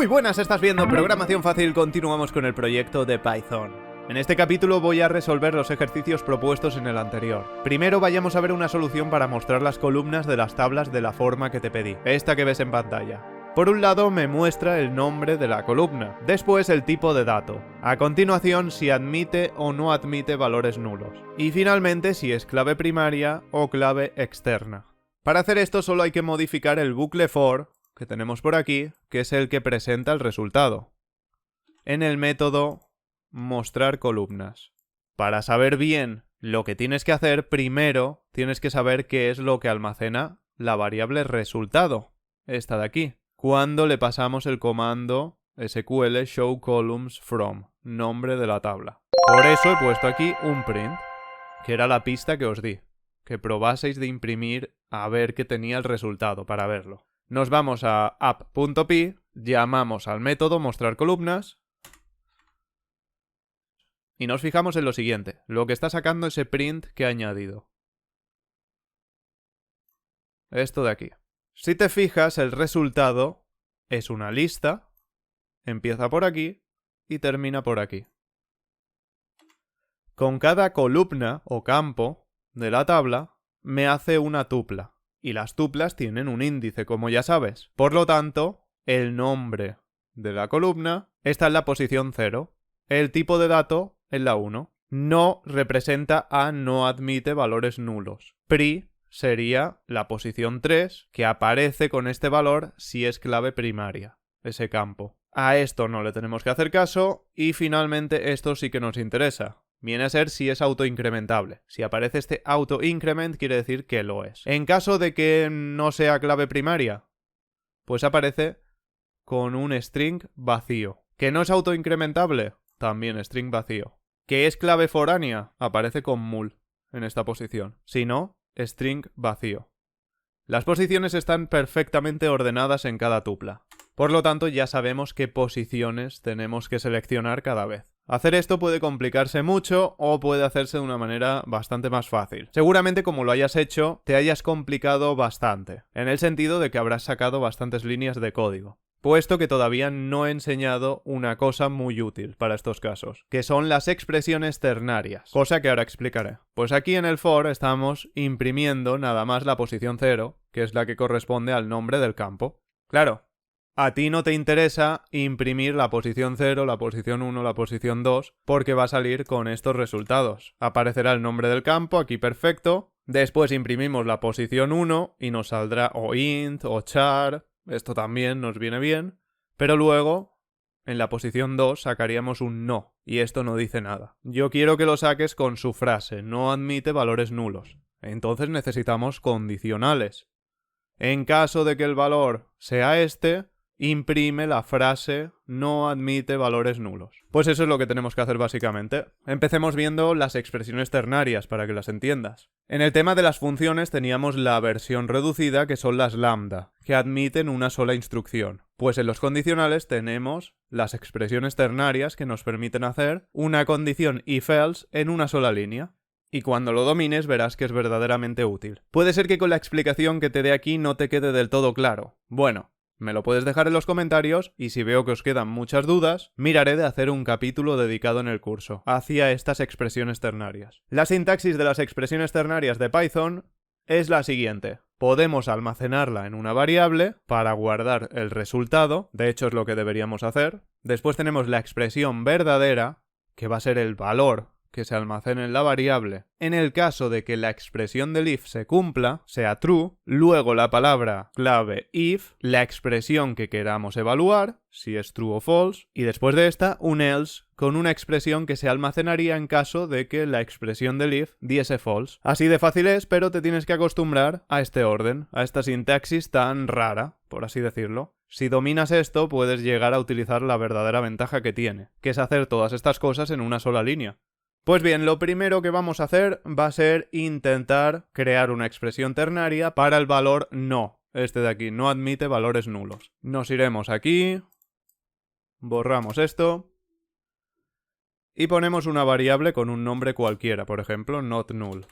Muy buenas, estás viendo Programación Fácil, continuamos con el proyecto de Python. En este capítulo voy a resolver los ejercicios propuestos en el anterior. Primero vayamos a ver una solución para mostrar las columnas de las tablas de la forma que te pedí, esta que ves en pantalla. Por un lado me muestra el nombre de la columna, después el tipo de dato, a continuación si admite o no admite valores nulos, y finalmente si es clave primaria o clave externa. Para hacer esto solo hay que modificar el bucle for, que tenemos por aquí, que es el que presenta el resultado, en el método mostrar columnas. Para saber bien lo que tienes que hacer, primero tienes que saber qué es lo que almacena la variable resultado, esta de aquí, cuando le pasamos el comando SQL show columns from, nombre de la tabla. Por eso he puesto aquí un print, que era la pista que os di, que probaseis de imprimir a ver qué tenía el resultado para verlo. Nos vamos a app.py, llamamos al método mostrar columnas y nos fijamos en lo siguiente, lo que está sacando ese print que he añadido. Esto de aquí. Si te fijas, el resultado es una lista, empieza por aquí y termina por aquí. Con cada columna o campo de la tabla me hace una tupla. Y las tuplas tienen un índice, como ya sabes. Por lo tanto, el nombre de la columna está en la posición 0. El tipo de dato en la 1. No representa a no admite valores nulos. Pri sería la posición 3, que aparece con este valor si es clave primaria, ese campo. A esto no le tenemos que hacer caso y finalmente esto sí que nos interesa. Viene a ser si es autoincrementable. Si aparece este autoincrement quiere decir que lo es. En caso de que no sea clave primaria, pues aparece con un string vacío. ¿Que no es autoincrementable? También string vacío. ¿Que es clave foránea? Aparece con mul en esta posición. Si no, string vacío. Las posiciones están perfectamente ordenadas en cada tupla. Por lo tanto, ya sabemos qué posiciones tenemos que seleccionar cada vez. Hacer esto puede complicarse mucho o puede hacerse de una manera bastante más fácil. Seguramente como lo hayas hecho, te hayas complicado bastante, en el sentido de que habrás sacado bastantes líneas de código. Puesto que todavía no he enseñado una cosa muy útil para estos casos, que son las expresiones ternarias, cosa que ahora explicaré. Pues aquí en el for estamos imprimiendo nada más la posición 0, que es la que corresponde al nombre del campo. Claro, a ti no te interesa imprimir la posición 0, la posición 1, la posición 2, porque va a salir con estos resultados. Aparecerá el nombre del campo, aquí perfecto. Después imprimimos la posición 1 y nos saldrá o int o char. Esto también nos viene bien. Pero luego, en la posición 2 sacaríamos un no, y esto no dice nada. Yo quiero que lo saques con su frase, no admite valores nulos. Entonces necesitamos condicionales. En caso de que el valor sea este, imprime la frase no admite valores nulos. Pues eso es lo que tenemos que hacer básicamente. Empecemos viendo las expresiones ternarias para que las entiendas. En el tema de las funciones teníamos la versión reducida, que son las lambda, que admiten una sola instrucción. Pues en los condicionales tenemos las expresiones ternarias que nos permiten hacer una condición if-else en una sola línea. Y cuando lo domines verás que es verdaderamente útil. Puede ser que con la explicación que te dé aquí no te quede del todo claro. Bueno, me lo puedes dejar en los comentarios y si veo que os quedan muchas dudas, miraré de hacer un capítulo dedicado en el curso hacia estas expresiones ternarias. La sintaxis de las expresiones ternarias de Python es la siguiente. Podemos almacenarla en una variable para guardar el resultado, de hecho es lo que deberíamos hacer. Después tenemos la expresión verdadera, que va a ser el valor que se almacene en la variable. En el caso de que la expresión del if se cumpla, sea true, luego la palabra clave if, la expresión que queramos evaluar, si es true o false, y después de esta, un else con una expresión que se almacenaría en caso de que la expresión del if diese false. Así de fácil es, pero te tienes que acostumbrar a este orden, a esta sintaxis tan rara, por así decirlo. Si dominas esto, puedes llegar a utilizar la verdadera ventaja que tiene, que es hacer todas estas cosas en una sola línea. Pues bien, lo primero que vamos a hacer va a ser intentar crear una expresión ternaria para el valor no. Este de aquí, no admite valores nulos. Nos iremos aquí, borramos esto y ponemos una variable con un nombre cualquiera, por ejemplo, not null.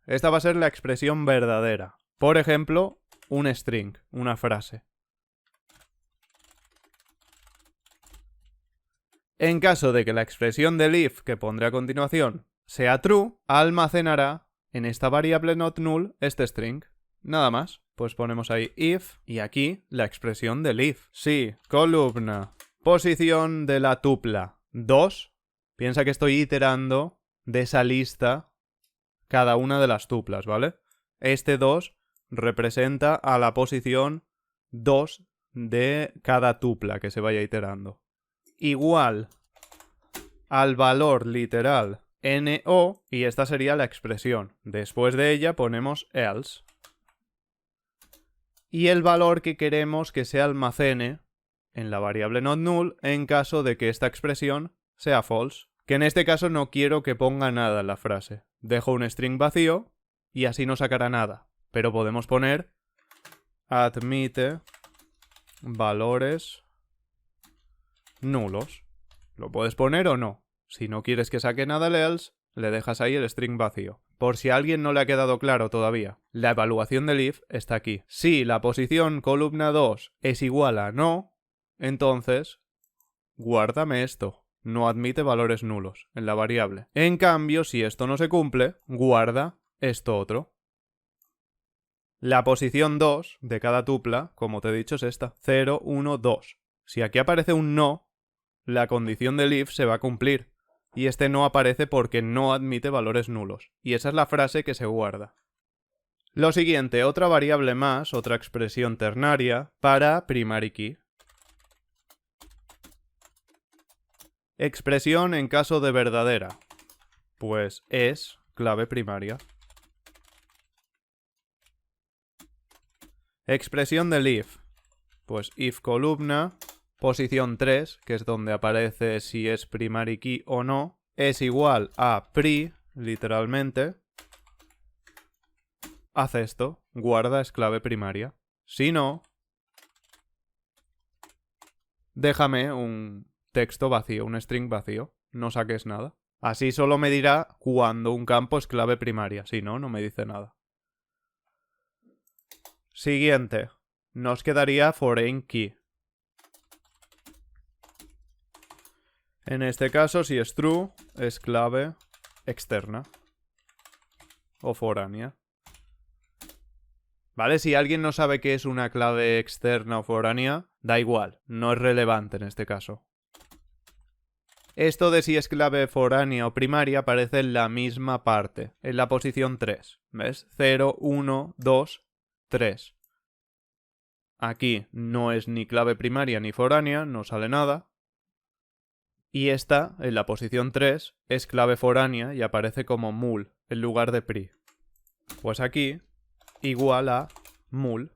Esta va a ser la expresión verdadera. Por ejemplo, un string, una frase. En caso de que la expresión del if que pondré a continuación sea true, almacenará en esta variable not null este string. Nada más. Pues ponemos ahí if y aquí la expresión del if. Si columna posición de la tupla 2, piensa que estoy iterando de esa lista cada una de las tuplas, ¿vale? Este 2 representa a la posición 2 de cada tupla que se vaya iterando. Igual al valor literal no, y esta sería la expresión. Después de ella ponemos else. Y el valor que queremos que se almacene en la variable not null en caso de que esta expresión sea false. Que en este caso no quiero que ponga nada en la frase. Dejo un string vacío y así no sacará nada. Pero podemos poner admite valores nulos. Lo puedes poner o no. Si no quieres que saque nada el else, le dejas ahí el string vacío. Por si a alguien no le ha quedado claro todavía, la evaluación del if está aquí. Si la posición columna 2 es igual a no, entonces guárdame esto. No admite valores nulos en la variable. En cambio, si esto no se cumple, guarda esto otro. La posición 2 de cada tupla, como te he dicho, es esta. 0, 1, 2. Si aquí aparece un no, la condición del if se va a cumplir. Y este no aparece porque no admite valores nulos. Y esa es la frase que se guarda. Lo siguiente, otra variable más, otra expresión ternaria para primary key. Expresión en caso de verdadera. Pues es clave primaria. Expresión del if. Pues if columna, posición 3, que es donde aparece si es primary key o no, es igual a pri, literalmente. Haz esto, guarda es clave primaria. Si no, déjame un texto vacío, un string vacío. No saques nada. Así solo me dirá cuando un campo es clave primaria. Si no, no me dice nada. Siguiente. Nos quedaría foreign key. En este caso, si es true, es clave externa. O foránea. ¿Vale? Si alguien no sabe qué es una clave externa o foránea, da igual. No es relevante en este caso. Esto de si es clave foránea o primaria aparece en la misma parte, en la posición 3. ¿Ves? 0, 1, 2, 3. Aquí no es ni clave primaria ni foránea, no sale nada. Y esta, en la posición 3, es clave foránea y aparece como mul, en lugar de pri. Pues aquí, igual a mul.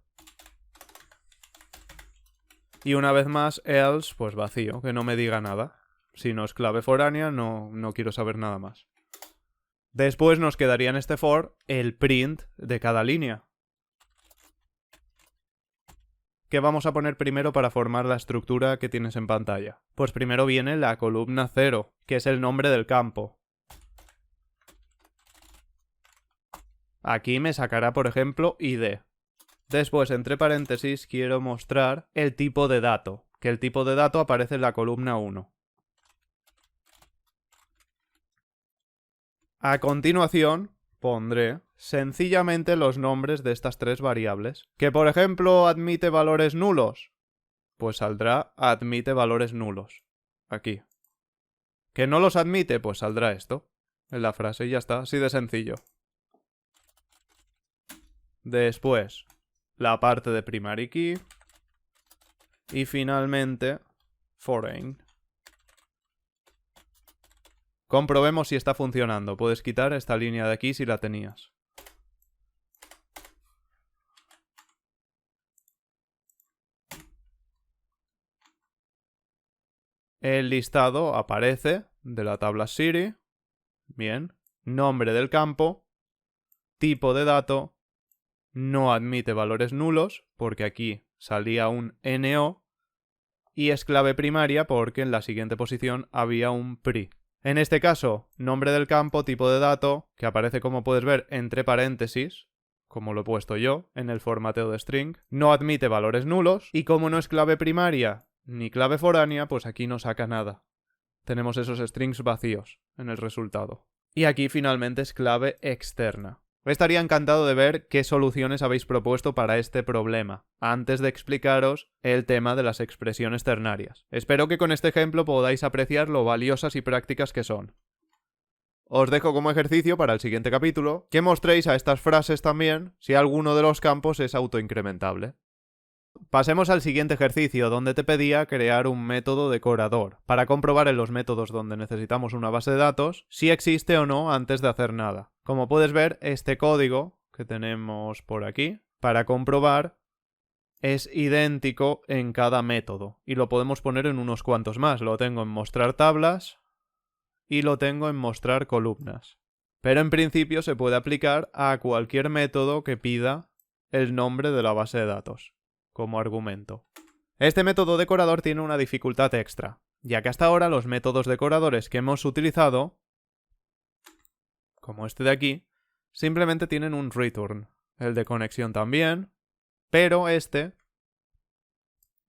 Y una vez más, else, pues vacío, que no me diga nada. Si no es clave foránea, no quiero saber nada más. Después nos quedaría en este for el print de cada línea. ¿Qué vamos a poner primero para formar la estructura que tienes en pantalla? Pues primero viene la columna 0, que es el nombre del campo. Aquí me sacará, por ejemplo, ID. Después, entre paréntesis, quiero mostrar el tipo de dato, que el tipo de dato aparece en la columna 1. A continuación, pondré sencillamente los nombres de estas tres variables. Que, por ejemplo, admite valores nulos. Pues saldrá admite valores nulos. Aquí. Que no los admite, pues saldrá esto. En la frase y ya está, así de sencillo. Después, la parte de primary key. Y finalmente, foreign. Comprobemos si está funcionando. Puedes quitar esta línea de aquí si la tenías. El listado aparece de la tabla Siri. Bien. Nombre del campo. Tipo de dato. No admite valores nulos, porque aquí salía un NO. Y es clave primaria porque en la siguiente posición había un PRI. En este caso, nombre del campo, tipo de dato, que aparece como puedes ver entre paréntesis, como lo he puesto yo en el formateo de string, no admite valores nulos y como no es clave primaria ni clave foránea, pues aquí no saca nada. tenemos esos strings vacíos en el resultado. Y aquí finalmente es clave externa. Estaría encantado de ver qué soluciones habéis propuesto para este problema, antes de explicaros el tema de las expresiones ternarias. Espero que con este ejemplo podáis apreciar lo valiosas y prácticas que son. Os dejo como ejercicio para el siguiente capítulo que mostréis a estas frases también si alguno de los campos es autoincrementable. Pasemos al siguiente ejercicio, donde te pedía crear un método decorador, para comprobar en los métodos donde necesitamos una base de datos si existe o no antes de hacer nada. Como puedes ver, este código que tenemos por aquí, para comprobar, es idéntico en cada método, y lo podemos poner en unos cuantos más. Lo tengo en mostrar tablas y lo tengo en mostrar columnas. Pero en principio se puede aplicar a cualquier método que pida el nombre de la base de datos como argumento. Este método decorador tiene una dificultad extra, ya que hasta ahora los métodos decoradores que hemos utilizado, como este de aquí, simplemente tienen un return. El de conexión también, pero este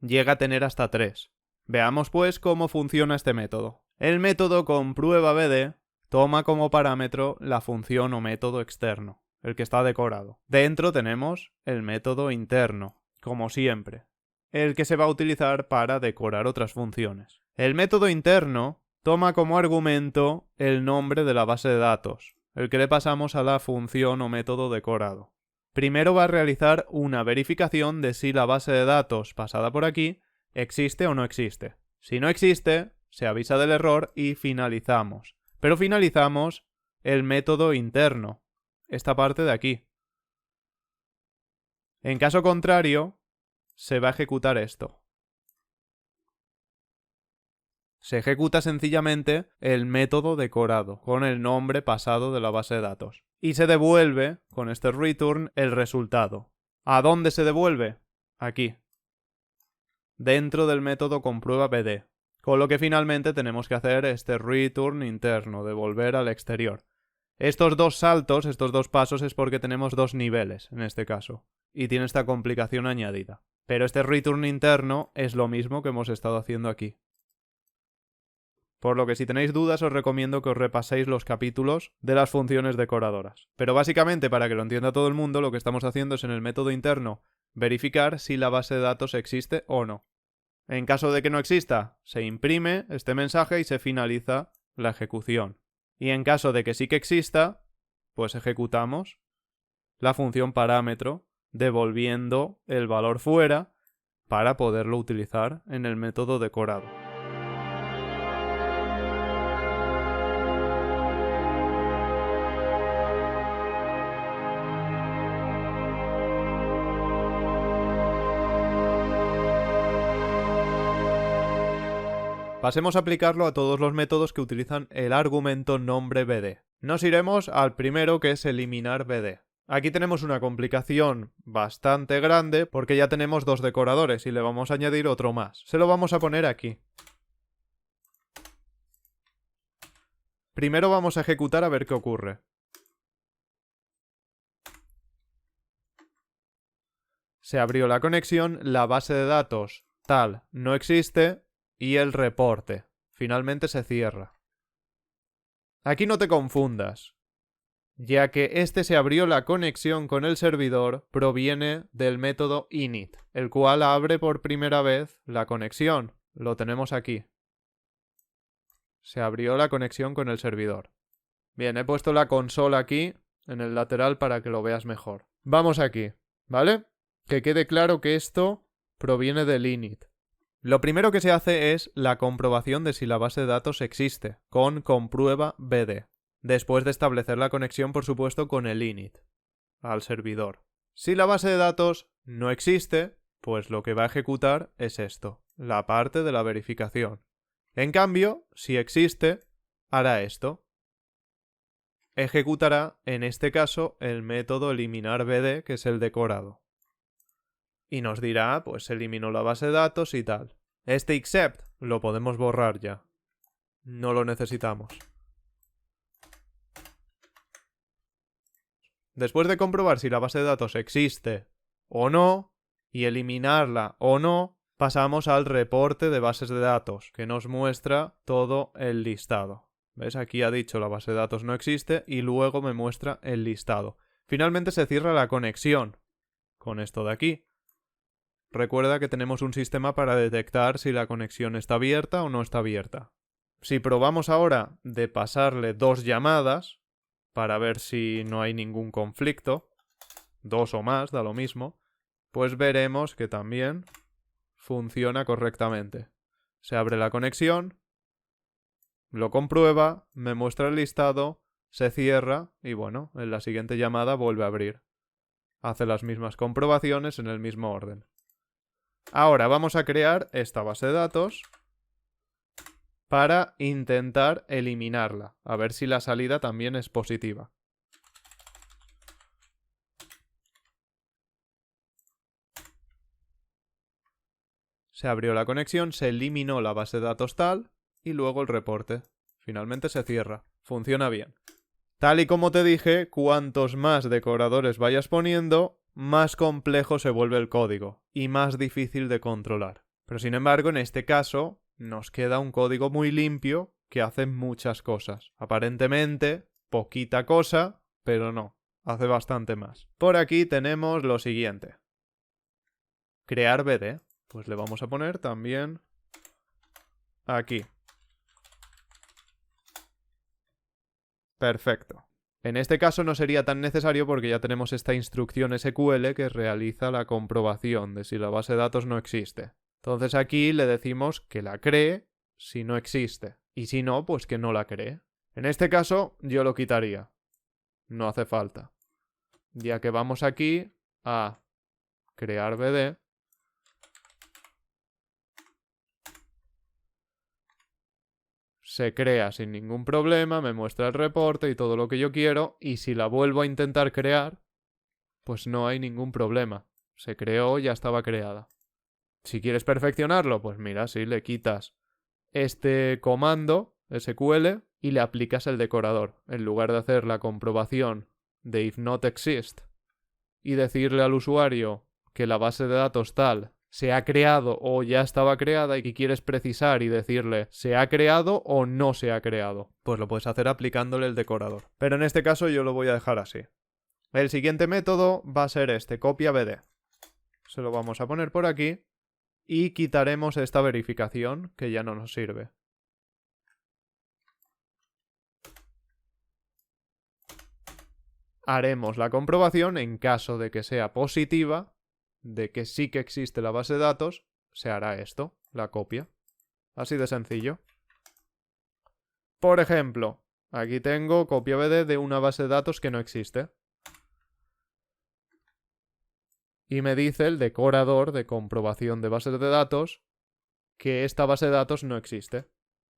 llega a tener hasta 3. Veamos pues cómo funciona este método. El método comprueba_bd toma como parámetro la función o método externo, el que está decorado. Dentro tenemos el método interno, como siempre, el que se va a utilizar para decorar otras funciones. El método interno toma como argumento el nombre de la base de datos, el que le pasamos a la función o método decorado. Primero va a realizar una verificación de si la base de datos pasada por aquí existe o no existe. Si no existe, se avisa del error y finalizamos. Pero finalizamos el método interno, esta parte de aquí. En caso contrario, se va a ejecutar esto. Se ejecuta sencillamente el método decorado, con el nombre pasado de la base de datos. Y se devuelve, con este return, el resultado. ¿A dónde se devuelve? Aquí. Dentro del método comprueba_bd. Con lo que finalmente tenemos que hacer este return interno, devolver al exterior. Estos dos saltos, estos dos pasos, es porque tenemos dos niveles, en este caso, y tiene esta complicación añadida. Pero este return interno es lo mismo que hemos estado haciendo aquí. Por lo que si tenéis dudas os recomiendo que os repaséis los capítulos de las funciones decoradoras. Pero básicamente, para que lo entienda todo el mundo, lo que estamos haciendo es en el método interno verificar si la base de datos existe o no. En caso de que no exista, se imprime este mensaje y se finaliza la ejecución. Y en caso de que sí que exista, pues ejecutamos la función parámetro devolviendo el valor fuera para poderlo utilizar en el método decorado. Pasemos a aplicarlo a todos los métodos que utilizan el argumento nombre bd. Nos iremos al primero, que es eliminar bd. Aquí tenemos una complicación bastante grande porque ya tenemos dos decoradores y le vamos a añadir otro más. Se lo vamos a poner aquí. Primero vamos a ejecutar a ver qué ocurre. Se abrió la conexión, la base de datos tal no existe y el reporte. Finalmente se cierra. Aquí no te confundas, ya que este se abrió la conexión con el servidor proviene del método init, el cual abre por primera vez la conexión. Lo tenemos aquí. Se abrió la conexión con el servidor. Bien, he puesto la consola aquí en el lateral para que lo veas mejor. Vamos aquí, ¿vale? Que quede claro que esto proviene del init. Lo primero que se hace es la comprobación de si la base de datos existe, con comprueba_bd, después de establecer la conexión, por supuesto, con el init, al servidor. Si la base de datos no existe, pues lo que va a ejecutar es esto, la parte de la verificación. En cambio, si existe, hará esto. Ejecutará, en este caso, el método eliminar_bd, que es el decorado. Y nos dirá, pues eliminó la base de datos y tal. Este except lo podemos borrar ya. No lo necesitamos. Después de comprobar si la base de datos existe o no, y eliminarla o no, pasamos al reporte de bases de datos, que nos muestra todo el listado. ¿Ves? Aquí ha dicho la base de datos no existe y luego me muestra el listado. Finalmente se cierra la conexión con esto de aquí. Recuerda que tenemos un sistema para detectar si la conexión está abierta o no está abierta. Si probamos ahora de pasarle 2 llamadas para ver si no hay ningún conflicto, 2 o más, da lo mismo, pues veremos que también funciona correctamente. Se abre la conexión, lo comprueba, me muestra el listado, se cierra y bueno, en la siguiente llamada vuelve a abrir. Hace las mismas comprobaciones en el mismo orden. Ahora vamos a crear esta base de datos para intentar eliminarla, a ver si la salida también es positiva. Se abrió la conexión, se eliminó la base de datos tal y luego el reporte. Finalmente se cierra. Funciona bien. Tal y como te dije, cuantos más decoradores vayas poniendo, más complejo se vuelve el código y más difícil de controlar. Pero sin embargo, en este caso, nos queda un código muy limpio que hace muchas cosas. Aparentemente, poquita cosa, pero no, hace bastante más. Por aquí tenemos lo siguiente. Crear BD. Pues le vamos a poner también aquí. Perfecto. En este caso no sería tan necesario porque ya tenemos esta instrucción SQL que realiza la comprobación de si la base de datos no existe. Entonces aquí le decimos que la cree si no existe. Y si no, pues que no la cree. En este caso yo lo quitaría. No hace falta. Ya que vamos aquí a crear BD. Se crea sin ningún problema, me muestra el reporte y todo lo que yo quiero, y si la vuelvo a intentar crear, pues no hay ningún problema. Se creó, ya estaba creada. Si quieres perfeccionarlo, pues mira, sí, le quitas este comando SQL y le aplicas el decorador. En lugar de hacer la comprobación de if not exist y decirle al usuario que la base de datos tal se ha creado o ya estaba creada y que quieres precisar y decirle se ha creado o no se ha creado, pues lo puedes hacer aplicándole el decorador. Pero en este caso yo lo voy a dejar así. El siguiente método va a ser este, copia BD. Se lo vamos a poner por aquí y quitaremos esta verificación que ya no nos sirve. Haremos la comprobación en caso de que sea positiva, de que sí que existe la base de datos, se hará esto, la copia. Así de sencillo. Por ejemplo, aquí tengo copia BD de una base de datos que no existe. Y me dice el decorador de comprobación de bases de datos que esta base de datos no existe.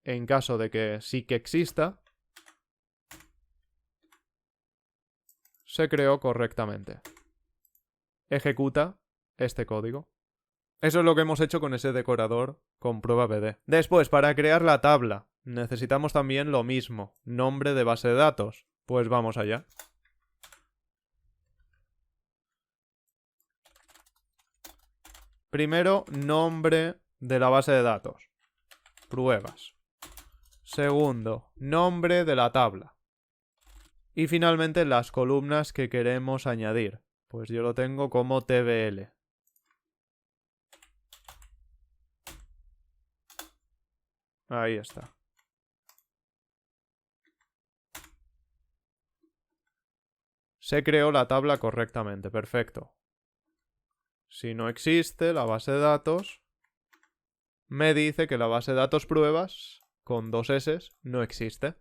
En caso de que sí que exista, se creó correctamente. Ejecuta este código. Eso es lo que hemos hecho con ese decorador comprueba BD. Después, para crear la tabla, necesitamos también lo mismo, nombre de base de datos. Pues vamos allá. Primero, nombre de la base de datos. Pruebas. Segundo, nombre de la tabla. Y finalmente, las columnas que queremos añadir. Pues yo lo tengo como TBL. Ahí está. Se creó la tabla correctamente, perfecto. Si no existe la base de datos, me dice que la base de datos pruebas, con 2 S, no existe.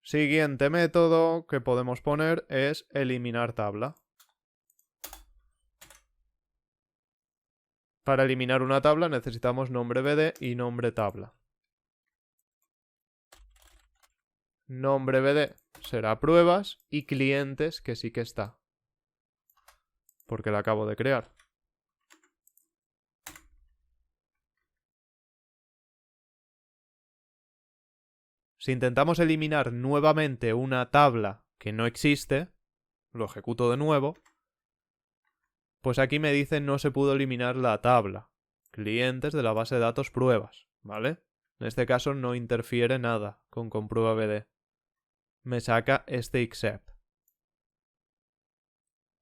Siguiente método que podemos poner es eliminar tabla. Para eliminar una tabla necesitamos nombre BD y nombre tabla. Nombre BD será pruebas y clientes que sí que está. Porque la acabo de crear. Si intentamos eliminar nuevamente una tabla que no existe, lo ejecuto de nuevo, pues aquí me dice no se pudo eliminar la tabla. clientes de la base de datos pruebas, ¿vale? En este caso no interfiere nada con comprueba BD. Me saca este except.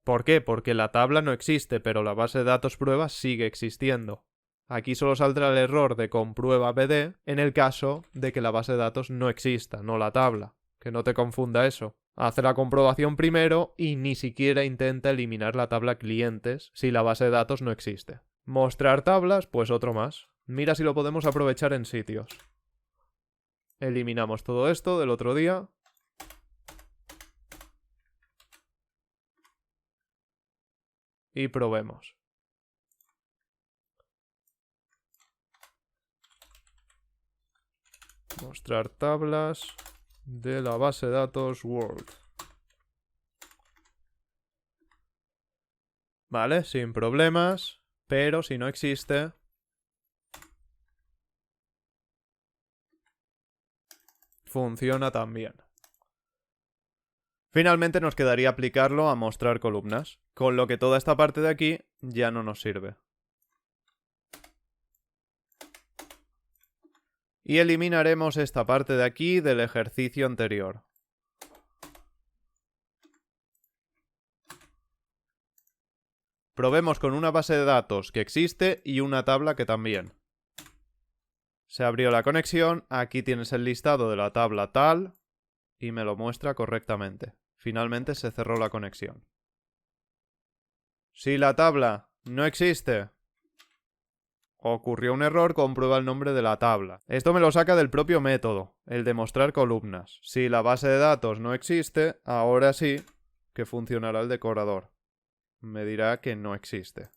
¿Por qué? Porque la tabla no existe, pero la base de datos pruebas sigue existiendo. Aquí solo saldrá el error de comprueba BD en el caso de que la base de datos no exista, no la tabla. Que no te confunda eso. Hace la comprobación primero y ni siquiera intenta eliminar la tabla clientes si la base de datos no existe. Mostrar tablas, pues otro más. Mira si lo podemos aprovechar en sitios. Eliminamos todo esto del otro día. Y probemos. Mostrar tablas de la base de datos World. Vale, sin problemas, pero si no existe, funciona también. Finalmente nos quedaría aplicarlo a mostrar columnas, con lo que toda esta parte de aquí ya no nos sirve. Y eliminaremos esta parte de aquí del ejercicio anterior. Probemos con una base de datos que existe y una tabla que también. Se abrió la conexión, aquí tienes el listado de la tabla tal y me lo muestra correctamente. Finalmente se cerró la conexión. Si la tabla no existe, ocurrió un error, comprueba el nombre de la tabla. Esto me lo saca del propio método, el de mostrar columnas. Si la base de datos no existe, ahora sí que funcionará el decorador. Me dirá que no existe.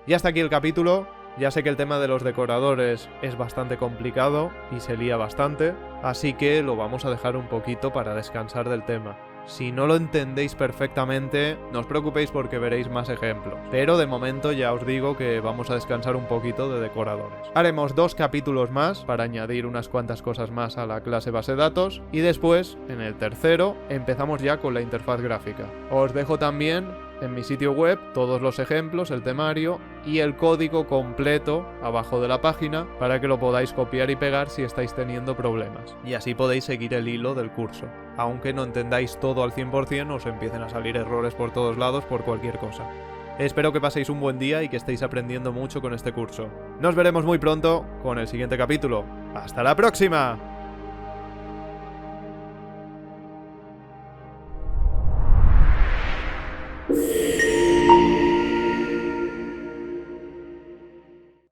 Y hasta aquí el capítulo. Ya sé que el tema de los decoradores es bastante complicado y se lía bastante, así que lo vamos a dejar un poquito para descansar del tema. Si no lo entendéis perfectamente, no os preocupéis porque veréis más ejemplos. Pero de momento ya os digo que vamos a descansar un poquito de decoradores. Haremos 2 capítulos más para añadir unas cuantas cosas más a la clase base de datos. Y después, en el tercero, empezamos ya con la interfaz gráfica. Os dejo también en mi sitio web todos los ejemplos, el temario y el código completo abajo de la página para que lo podáis copiar y pegar si estáis teniendo problemas. Y así podéis seguir el hilo del curso. Aunque no entendáis todo al 100%, os empiecen a salir errores por todos lados por cualquier cosa. Espero que paséis un buen día y que estéis aprendiendo mucho con este curso. Nos veremos muy pronto con el siguiente capítulo. ¡Hasta la próxima!